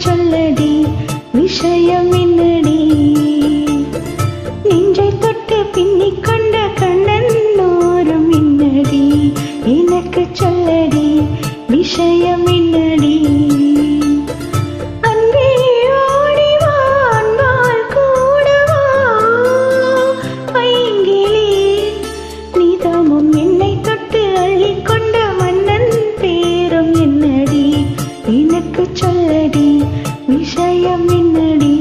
சொல்லடி விஷயம் என்னடி நெஞ்சை தொட்டு பின்னிக் கொண்ட கண்ணன் நோரும் என்னடி எனக்கு சொல்லடி விஷயம் என்னடி அன்பே ஓடி வா அன்பால் கூடவா பைங்கிளி நீதமும் என்னை தொட்டு அள்ளிக்கொண்ட மன்னன் பேரும் என்னடி எனக்கு சொல்லடி விஷயம் என்னடி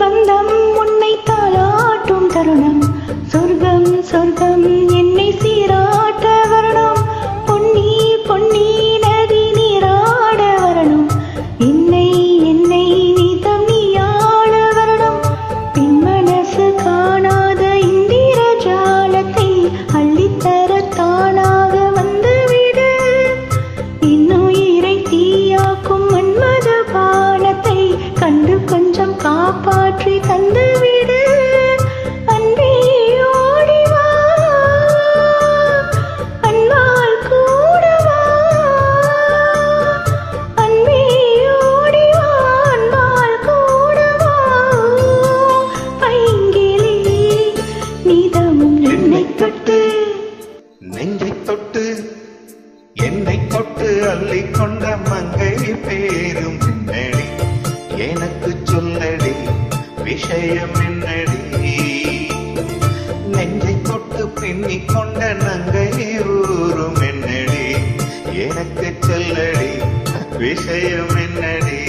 பந்தம் உன்னை தாளாட்டும் தருணம் சொர்க்கம் சொர்க்கம் என்னை சீராட்ட வரணும் பொன்னி பொன்னி நதி நீராட வரணும் என்னை என்னை நீதம் நீயாட வரணும் பின் மனசு காணாத இந்திர ஜாலத்தை அள்ளித்தர தானாக வந்துவிடு இன்னுயிரை தீயாக்கும் மன்மத பானத்தை கண்டு கொஞ்சம் காப்பாற்றி தந்துவிடு அன்பே ஓடி வா அன்பால் கூடவா அன்பே ஓடி வா அன்பால் கூடவா பைங்கிளி நீதமும் என்னை தொட்டு நெஞ்சை தொட்டு என்னை தொட்டு அள்ளிக்கொண்ட மங்கை பேரும் என்னடி எனக்கு சொல்லடி விஷயம் என்னடி நெஞ்சை தொட்டு பின்னிக் கொண்ட நங்கை ஊரும் என்னடி எனக்கு சொல்லடி விஷயம் என்னடி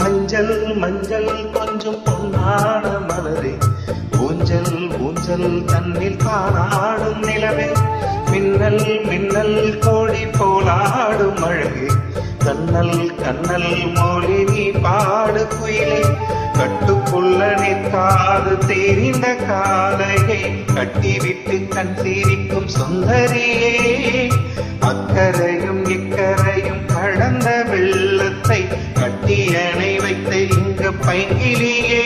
மஞ்சள் மஞ்சள் கொஞ்சம் பொன்னான மலரே ஊஞ்சல் ஊஞ்சல் தன்னில் காணாடும் நிலவே மின்னல் மின்னல் கோடி போலாடும் அழகே கண்ணல் கண்ணல் மொழி நீ பாடு குயிலே கட்டுக்குள்ள நிற்காது தெரிந்த காலையை கட்டிவிட்டு கண் சிரிக்கும் சுந்தரியே அக்கரையும் இக்கரையும் கடந்த வெள்ளத்தை கட்டியணை வைத்த இங்கு பைங்கிலியே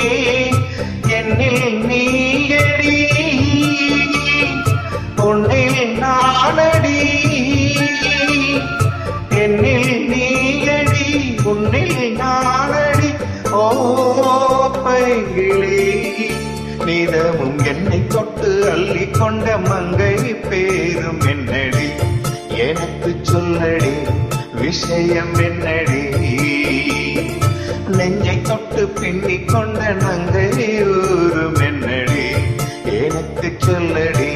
என்னில் நீயடி பொன்னில் நாளடி என்னில் நீயடி உன்னில் நாளடி ஓ பைங்கிளி நீதமும் என்னை தொட்டு அள்ளிக்கொண்ட மங்கை பேரும் என்னடி எனக்கு சொல்லடி விஷயம் என்னடி நெஞ்சை தொட்டு பின்னிக் கொண்ட நங்கை ஊரும் என்னடி எனக்கு சொல்லடி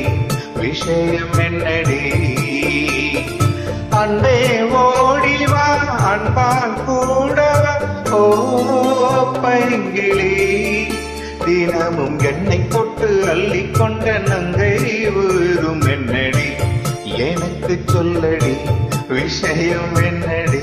விஷயம் என்னடி அன்பே ஓடி வா அன்பால் கூடவா ஓ பைங்கிளி தினமும் என்னை தொட்டு அள்ளிக்கொண்ட நங்கை ஊரும் என்னடி எனக்கு சொல்லடி விஷயம் அதிசயம் என்னடி